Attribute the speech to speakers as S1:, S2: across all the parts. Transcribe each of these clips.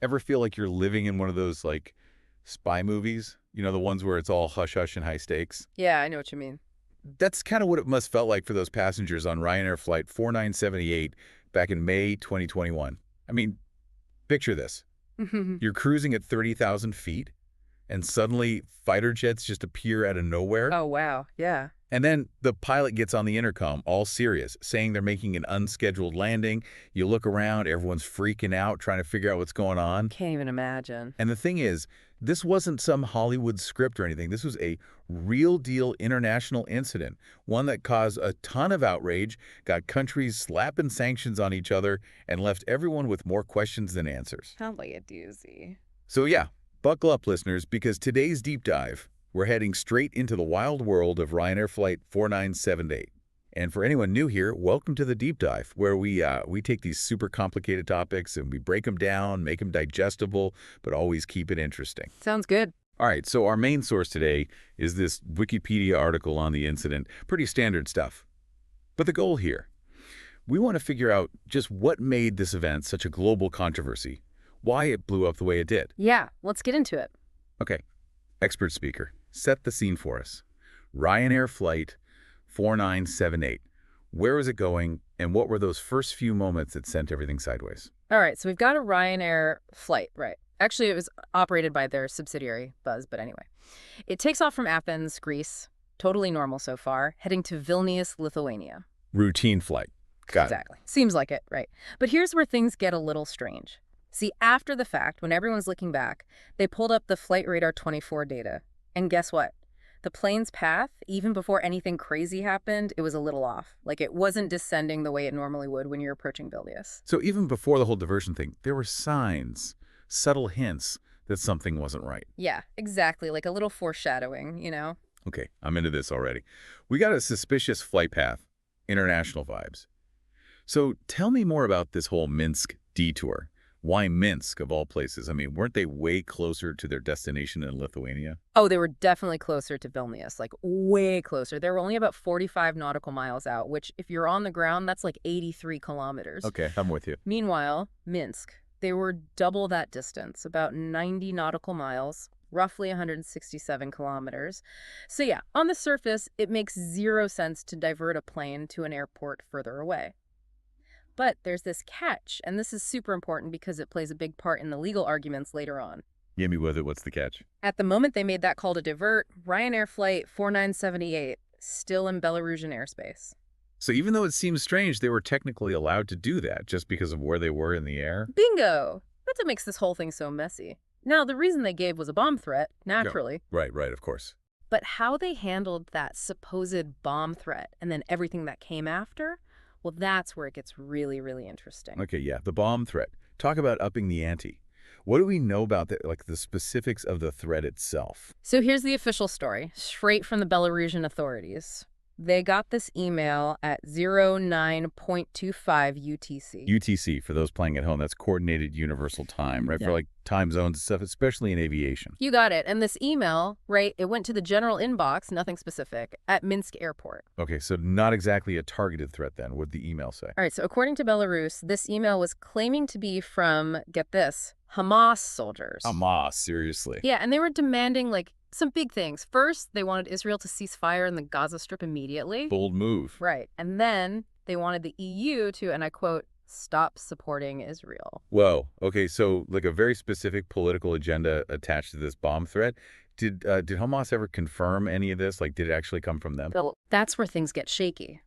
S1: Ever feel like you're living in one of those, like, spy movies? You know, the ones where it's all hush-hush and high stakes?
S2: Yeah, I know what you mean.
S1: That's kind of what it must felt like for those passengers on Ryanair Flight 4978 back in May 2021. I mean, picture this. You're cruising at 30,000 feet, and suddenly fighter jets just appear out of nowhere.
S2: Oh, wow. Yeah.
S1: And then the pilot gets on the intercom, all serious, saying they're making an unscheduled landing. You look around, everyone's freaking out, trying to figure out what's going on.
S2: Can't even imagine.
S1: And the thing is, this wasn't some Hollywood script or anything. This was a real-deal international incident, one that caused a ton of outrage, got countries slapping sanctions on each other, and left everyone with more questions than answers.
S2: Sounds like a doozy.
S1: So yeah, buckle up, listeners, because today's deep dive, we're heading straight into the wild world of Ryanair Flight 4978. And for anyone new here, welcome to the deep dive, where we take these super complicated topics and we break them down, make them digestible, but always keep it interesting.
S2: Sounds good.
S1: All right, so our main source today is this Wikipedia article on the incident. Pretty standard stuff. But the goal here, we want to figure out just what made this event such a global controversy, why it blew up the way it did.
S2: Yeah, let's get into it.
S1: Okay, expert speaker, set the scene for us. Ryanair Flight 4978. Where was it going, and what were those first few moments that sent everything sideways?
S2: All right, so we've got a Ryanair flight, right? Actually, it was operated by their subsidiary, Buzz, but anyway. It takes off from Athens, Greece, totally normal so far, heading to Vilnius, Lithuania.
S1: Routine flight. Got
S2: Exactly. Seems like it, right? But here's where things get a little strange. See, after the fact, when everyone's looking back, they pulled up the Flight Radar 24 data. And guess what? The plane's path, even before anything crazy happened, it was a little off. Like it wasn't descending the way it normally would when you're approaching Vilnius.
S1: So even before the whole diversion thing, there were signs, subtle hints that something wasn't right.
S2: Yeah, exactly. Like a little foreshadowing, you know?
S1: Okay, I'm into this already. We got a suspicious flight path, international vibes. So tell me more about this whole Minsk detour. Why Minsk, of all places? I mean, weren't they way closer to their destination in Lithuania?
S2: Oh, they were definitely closer to Vilnius, like way closer. They were only about 45 nautical miles out, which if you're on the ground, that's like 83 kilometers.
S1: Okay, I'm with you.
S2: Meanwhile, Minsk, they were double that distance, about 90 nautical miles, roughly 167 kilometers. So yeah, on the surface, it makes zero sense to divert a plane to an airport further away. But there's this catch, and this is super important because it plays a big part in the legal arguments later on.
S1: Hit me with it. What's the catch?
S2: At the moment they made that call to divert, Ryanair Flight 4978 still in Belarusian airspace.
S1: So even though it seems strange, they were technically allowed to do that just because of where they were in the air?
S2: Bingo! That's what makes this whole thing so messy. Now, the reason they gave was a bomb threat, naturally.
S1: Right, of course.
S2: But how they handled that supposed bomb threat and then everything that came after, well, that's where it gets really, really interesting.
S1: Okay, yeah, the bomb threat. Talk about upping the ante. What do we know about the specifics of the threat itself?
S2: So here's the official story, straight from the Belarusian authorities. They got this email at 09.25 UTC.
S1: UTC, for those playing at home, that's Coordinated Universal Time, right?
S2: Yeah.
S1: For like time zones and stuff, especially in aviation.
S2: You got it. And this email, right, it went to the general inbox, nothing specific, at Minsk Airport.
S1: Okay, so not exactly a targeted threat then, what'd the email say?
S2: All right, so according to Belarus, this email was claiming to be from, get this, Hamas soldiers.
S1: Hamas, seriously.
S2: Yeah, and they were demanding, like, some big things. First, they wanted Israel to cease fire in the Gaza Strip immediately.
S1: Bold move.
S2: Right. And then they wanted the EU to, and I quote, stop supporting Israel.
S1: Whoa, okay, so like a very specific political agenda attached to this bomb threat. Did Hamas ever confirm any of this? Like, did it actually come from them?
S2: Well, that's where things get shaky.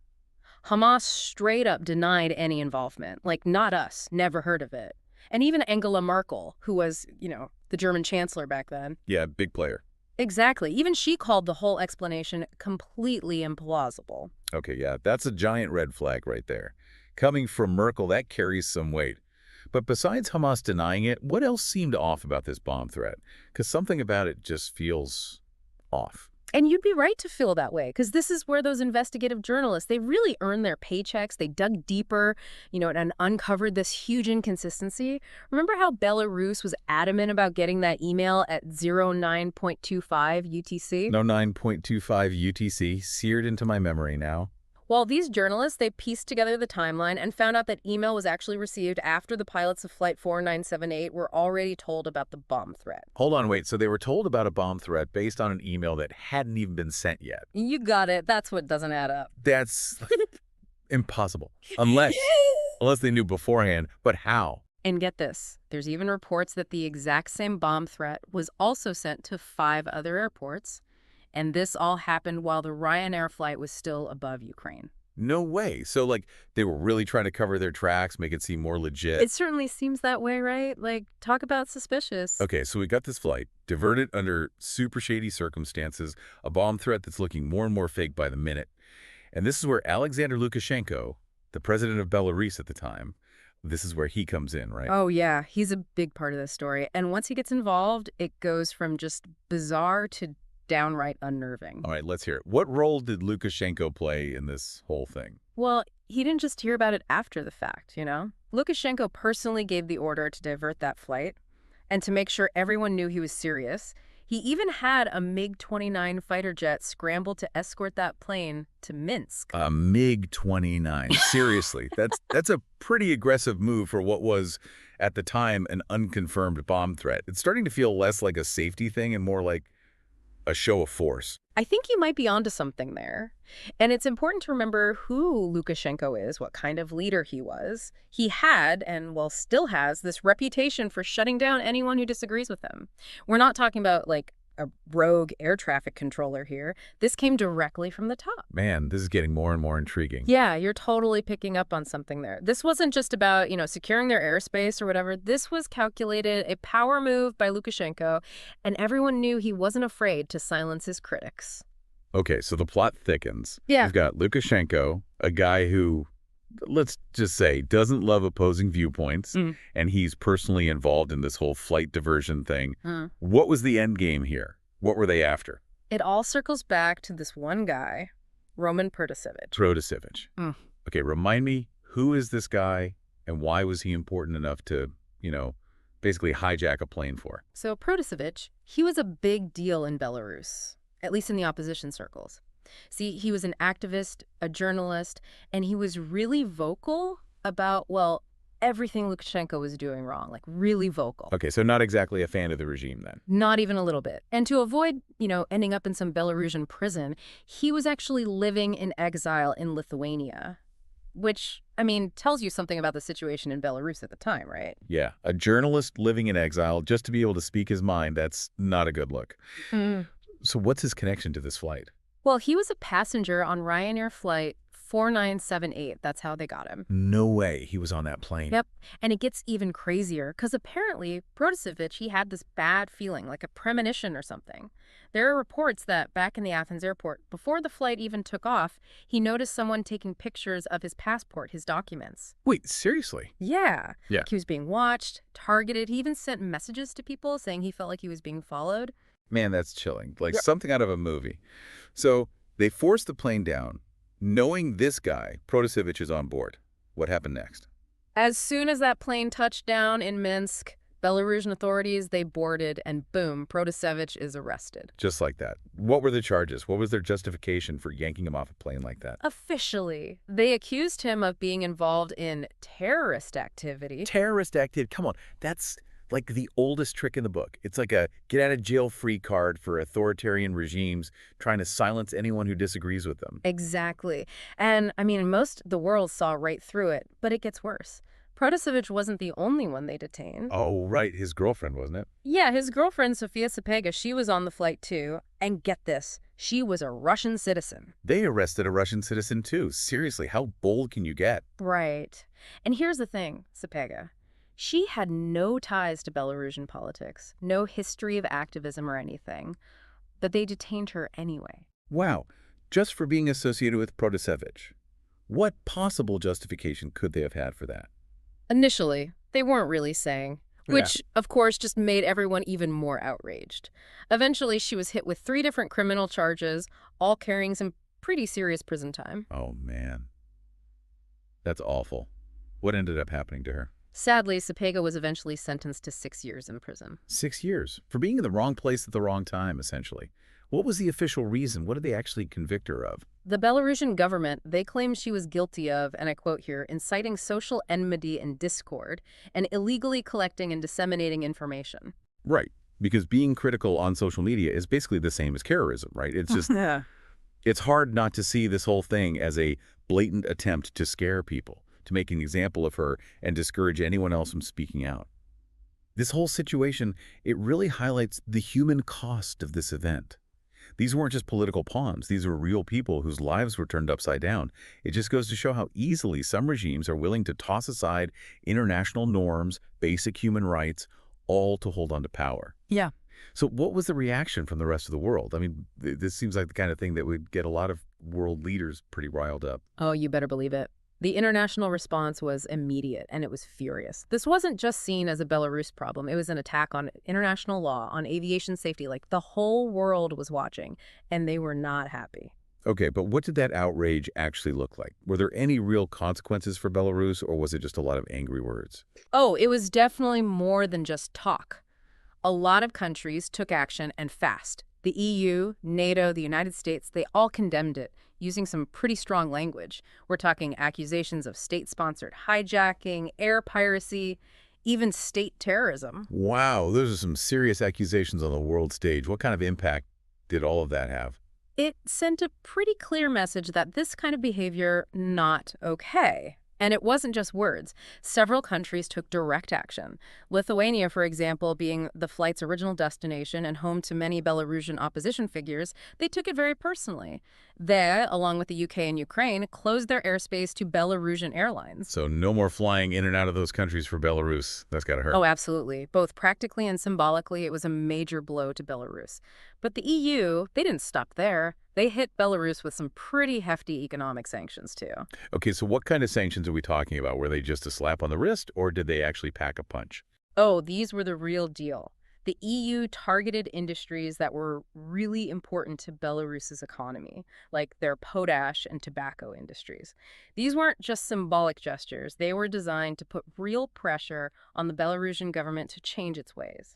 S2: Hamas straight up denied any involvement. Like, not us, never heard of it. And even Angela Merkel, who was, you know, the German chancellor back then.
S1: Yeah, big player.
S2: Exactly. Even she called the whole explanation completely implausible.
S1: Okay, yeah, that's a giant red flag right there. Coming from Merkel, that carries some weight. But besides Hamas denying it, what else seemed off about this bomb threat? Because something about it just feels off.
S2: And you'd be right to feel that way, because this is where those investigative journalists, they really earned their paychecks. They dug deeper, you know, and uncovered this huge inconsistency. Remember how Belarus was adamant about getting that email at 09.25 UTC?
S1: No 9.25 UTC, seared into my memory now.
S2: Well, these journalists, they pieced together the timeline and found out that email was actually received after the pilots of Flight 4978 were already told about the bomb threat.
S1: Hold on, wait. So they were told about a bomb threat based on an email that hadn't even been sent yet.
S2: You got it. That's what doesn't add up.
S1: That's impossible. Unless they knew beforehand. But how?
S2: And get this, there's even reports that the exact same bomb threat was also sent to 5 other airports, and this all happened while the Ryanair flight was still above Ukraine.
S1: No way. So, like, they were really trying to cover their tracks, make it seem more legit.
S2: It certainly seems that way, right? Like, talk about suspicious.
S1: Okay, so we got this flight, diverted under super shady circumstances, a bomb threat that's looking more and more fake by the minute. And this is where Alexander Lukashenko, the president of Belarus at the time, this is where he comes in, right?
S2: Oh, yeah. He's a big part of this story. And once he gets involved, it goes from just bizarre to downright unnerving.
S1: All right, let's hear it. What role did Lukashenko play in this whole thing?
S2: Well, he didn't just hear about it after the fact, you know? Lukashenko personally gave the order to divert that flight, and to make sure everyone knew he was serious, he even had a MiG-29 fighter jet scramble to escort that plane to Minsk.
S1: A MiG-29. Seriously, that's a pretty aggressive move for what was, at the time, an unconfirmed bomb threat. It's starting to feel less like a safety thing and more like a show of force.
S2: I think you might be onto something there. And it's important to remember who Lukashenko is, what kind of leader he was. He had, and well, still has, this reputation for shutting down anyone who disagrees with him. We're not talking about, like, a rogue air traffic controller here. This came directly from the top.
S1: Man, this is getting more and more intriguing.
S2: Yeah, you're totally picking up on something there. This wasn't just about, securing their airspace or whatever. This was calculated, a power move by Lukashenko, and everyone knew he wasn't afraid to silence his critics.
S1: Okay, so the plot thickens.
S2: Yeah.
S1: We've got Lukashenko, a guy who, let's just say, doesn't love opposing viewpoints, and he's personally involved in this whole flight diversion thing. What was the end game here? What were they after?
S2: It all circles back to this one guy, Roman Protasevich.
S1: Protasevich. Okay, remind me, who is this guy, and why was he important enough to, basically hijack a plane for?
S2: So Protasevich, he was a big deal in Belarus, at least in the opposition circles. See, he was an activist, a journalist, and he was really vocal about, well, everything Lukashenko was doing wrong, like really vocal.
S1: Okay, so not exactly a fan of the regime then.
S2: Not even a little bit. And to avoid, ending up in some Belarusian prison, he was actually living in exile in Lithuania, which, tells you something about the situation in Belarus at the time, right?
S1: Yeah, a journalist living in exile just to be able to speak his mind, that's not a good look. So what's his connection to this flight?
S2: Well, he was a passenger on Ryanair Flight 4978. That's how they got him.
S1: No way he was on that plane.
S2: Yep. And it gets even crazier because apparently Protasevich, he had this bad feeling, like a premonition or something. There are reports that back in the Athens airport, before the flight even took off, he noticed someone taking pictures of his passport, his documents.
S1: Wait, seriously?
S2: Yeah.
S1: Yeah.
S2: He was being watched, targeted. He even sent messages to people saying he felt like he was being followed.
S1: Man, that's chilling. Like something out of a movie. So they forced the plane down, knowing this guy, Protasevich, is on board. What happened next?
S2: As soon as that plane touched down in Minsk, Belarusian authorities, they boarded, and boom, Protasevich is arrested.
S1: Just like that. What were the charges? What was their justification for yanking him off a plane like that?
S2: Officially, they accused him of being involved in terrorist activity.
S1: Terrorist activity? Come on. That's like the oldest trick in the book. It's like a get-out-of-jail-free card for authoritarian regimes trying to silence anyone who disagrees with them.
S2: Exactly. And, most of the world saw right through it, but it gets worse. Protasevich wasn't the only one they detained.
S1: Oh, right. His girlfriend, wasn't it?
S2: Yeah, his girlfriend, Sofia Sapega, she was on the flight too. And get this, she was a Russian citizen.
S1: They arrested a Russian citizen too. Seriously, how bold can you get?
S2: Right. And here's the thing, Sapega. She had no ties to Belarusian politics, no history of activism or anything, but they detained her anyway.
S1: Wow, just for being associated with Protasevich. What possible justification could they have had for that?
S2: Initially, they weren't really saying, which, of course, just made everyone even more outraged. Eventually, she was hit with 3 different criminal charges, all carrying some pretty serious prison time.
S1: Oh, man. That's awful. What ended up happening to her?
S2: Sadly, Sapega was eventually sentenced to 6 years in prison.
S1: 6 years? For being in the wrong place at the wrong time, essentially. What was the official reason? What did they actually convict her of?
S2: The Belarusian government, they claim she was guilty of, and I quote here, inciting social enmity and discord, and illegally collecting and disseminating information.
S1: Right. Because being critical on social media is basically the same as terrorism, right? It's just,
S2: Yeah.
S1: it's hard not to see this whole thing as a blatant attempt to scare people, to make an example of her and discourage anyone else from speaking out. This whole situation, it really highlights the human cost of this event. These weren't just political pawns. These were real people whose lives were turned upside down. It just goes to show how easily some regimes are willing to toss aside international norms, basic human rights, all to hold on to power.
S2: Yeah.
S1: So what was the reaction from the rest of the world? I mean, this seems like the kind of thing that would get a lot of world leaders pretty riled up.
S2: Oh, you better believe it. The international response was immediate, and it was furious. This wasn't just seen as a Belarus problem. It was an attack on international law, on aviation safety. Like, the whole world was watching, and they were not happy.
S1: Okay, but what did that outrage actually look like? Were there any real consequences for Belarus, or was it just a lot of angry words?
S2: Oh, it was definitely more than just talk. A lot of countries took action, and fast. The EU, NATO, the United States, they all condemned it, using some pretty strong language. We're talking accusations of state-sponsored hijacking, air piracy, even state terrorism.
S1: Wow, those are some serious accusations on the world stage. What kind of impact did all of that have?
S2: It sent a pretty clear message that this kind of behavior, not okay. And it wasn't just words. Several countries took direct action. Lithuania, for example, being the flight's original destination and home to many Belarusian opposition figures, they took it very personally. They, along with the UK and Ukraine, closed their airspace to Belarusian airlines.
S1: So no more flying in and out of those countries for Belarus. That's got to hurt.
S2: Oh, absolutely. Both practically and symbolically, it was a major blow to Belarus. But the EU, they didn't stop there. They hit Belarus with some pretty hefty economic sanctions, too.
S1: Okay, so what kind of sanctions are we talking about? Were they just a slap on the wrist, or did they actually pack a punch?
S2: Oh, these were the real deal. The EU targeted industries that were really important to Belarus's economy, like their potash and tobacco industries. These weren't just symbolic gestures. They were designed to put real pressure on the Belarusian government to change its ways.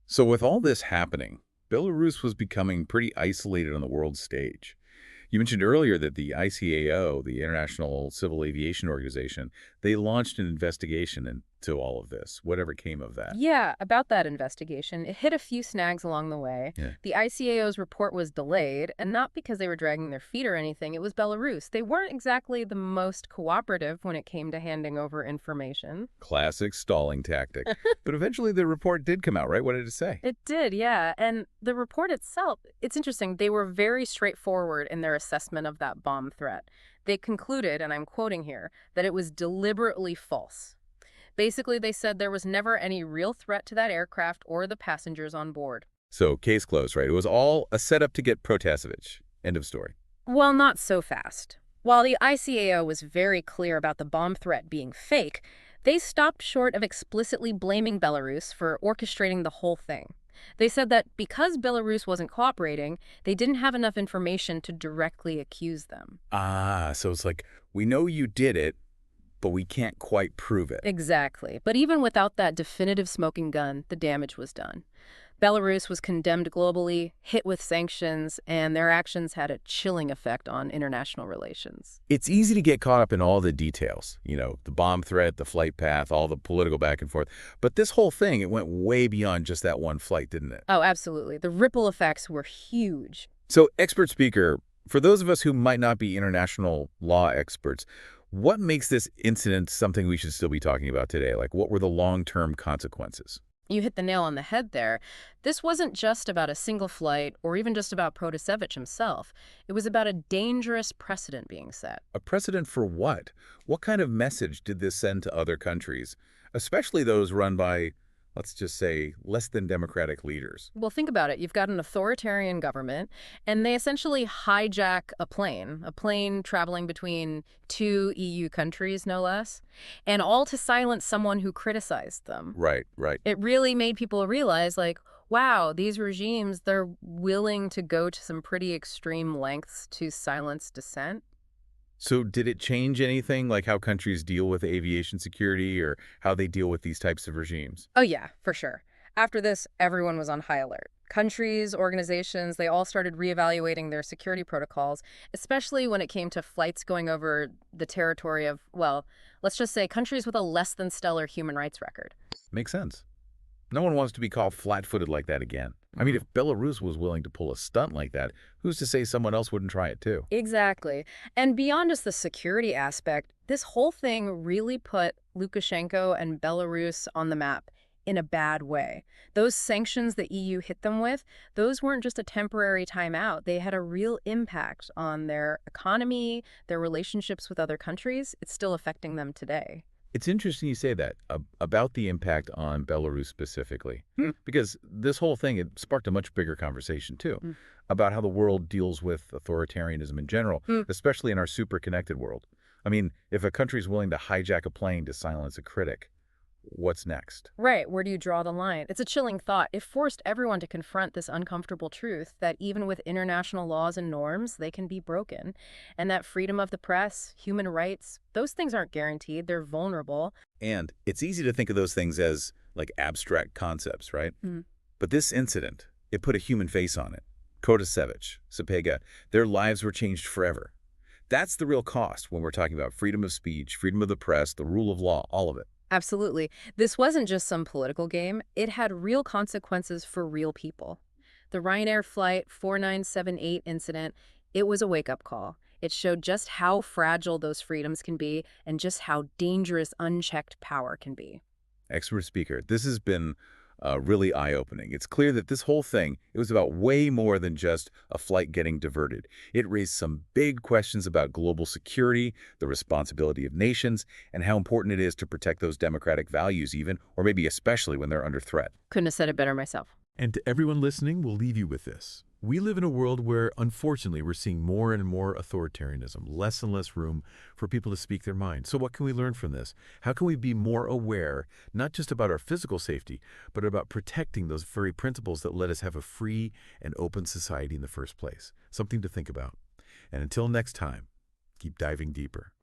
S1: So with all this happening, Belarus was becoming pretty isolated on the world stage. You mentioned earlier that the ICAO, the International Civil Aviation Organization, they launched an investigation into all of this, whatever came of that.
S2: Yeah, about that investigation, it hit a few snags along the way.
S1: Yeah.
S2: The ICAO's report was delayed, and not because they were dragging their feet or anything. It was Belarus. They weren't exactly the most cooperative when it came to handing over information.
S1: Classic stalling tactic. But eventually the report did come out, right? What did it say?
S2: It did, yeah. And the report itself, it's interesting. They were very straightforward in their assessment of that bomb threat. They concluded, and I'm quoting here, that it was deliberately false. Basically, they said there was never any real threat to that aircraft or the passengers on board.
S1: So case closed, right? It was all a setup to get Protasevich. End of story.
S2: Well, not so fast. While the ICAO was very clear about the bomb threat being fake, they stopped short of explicitly blaming Belarus for orchestrating the whole thing. They said that because Belarus wasn't cooperating, they didn't have enough information to directly accuse them.
S1: Ah, so it's like, we know you did it, but we can't quite prove it.
S2: Exactly. But even without that definitive smoking gun, the damage was done. Belarus was condemned globally, hit with sanctions, and their actions had a chilling effect on international relations.
S1: It's easy to get caught up in all the details, the bomb threat, the flight path, all the political back and forth. But this whole thing, it went way beyond just that one flight, didn't it?
S2: Oh, absolutely. The ripple effects were huge.
S1: So, expert speaker, for those of us who might not be international law experts, what makes this incident something we should still be talking about today? Like, what were the long-term consequences?
S2: You hit the nail on the head there. This wasn't just about a single flight or even just about Protasevich himself. It was about a dangerous precedent being set.
S1: A precedent for what? What kind of message did this send to other countries, especially those run by, let's just say, less than democratic leaders?
S2: Well, think about it. You've got an authoritarian government, and they essentially hijack a plane traveling between two EU countries, no less, and all to silence someone who criticized them.
S1: Right, right.
S2: It really made people realize, like, wow, these regimes, they're willing to go to some pretty extreme lengths to silence dissent.
S1: So did it change anything, like how countries deal with aviation security or how they deal with these types of regimes?
S2: Oh, yeah, for sure. After this, everyone was on high alert. Countries, organizations, they all started reevaluating their security protocols, especially when it came to flights going over the territory of, well, let's just say countries with a less than stellar human rights record.
S1: Makes sense. No one wants to be called flat-footed like that again. I mean, if Belarus was willing to pull a stunt like that, who's to say someone else wouldn't try it too?
S2: Exactly. And beyond just the security aspect, this whole thing really put Lukashenko and Belarus on the map in a bad way. Those sanctions the EU hit them with, those weren't just a temporary timeout. They had a real impact on their economy, their relationships with other countries. It's still affecting them today.
S1: It's interesting you say that about the impact on Belarus specifically, because this whole thing, it sparked a much bigger conversation too,
S2: Mm.
S1: about how the world deals with authoritarianism in general,
S2: Mm.
S1: especially in our super connected world. I mean, if a country's willing to hijack a plane to silence a critic, what's next?
S2: Right, where do you draw the line? It's a chilling thought. It forced everyone to confront this uncomfortable truth that even with international laws and norms, they can be broken. And that freedom of the press, human rights, those things aren't guaranteed. They're vulnerable.
S1: And it's easy to think of those things as like abstract concepts, right?
S2: Mm.
S1: But this incident, it put a human face on it. Kotasevich, Sapega, their lives were changed forever. That's the real cost when we're talking about freedom of speech, freedom of the press, the rule of law, all of it.
S2: Absolutely. This wasn't just some political game. It had real consequences for real people. The Ryanair Flight 4978 incident, it was a wake-up call. It showed just how fragile those freedoms can be and just how dangerous unchecked power can be.
S1: Expert speaker, this has been really eye-opening. It's clear that this whole thing, it was about way more than just a flight getting diverted. It raised some big questions about global security, the responsibility of nations, and how important it is to protect those democratic values even, or maybe especially when they're under threat.
S2: Couldn't have said it better myself.
S3: And to everyone listening, we'll leave you with this. We live in a world where, unfortunately, we're seeing more and more authoritarianism, less and less room for people to speak their mind. So what can we learn from this? How can we be more aware, not just about our physical safety, but about protecting those very principles that let us have a free and open society in the first place? Something to think about. And until next time, keep diving deeper.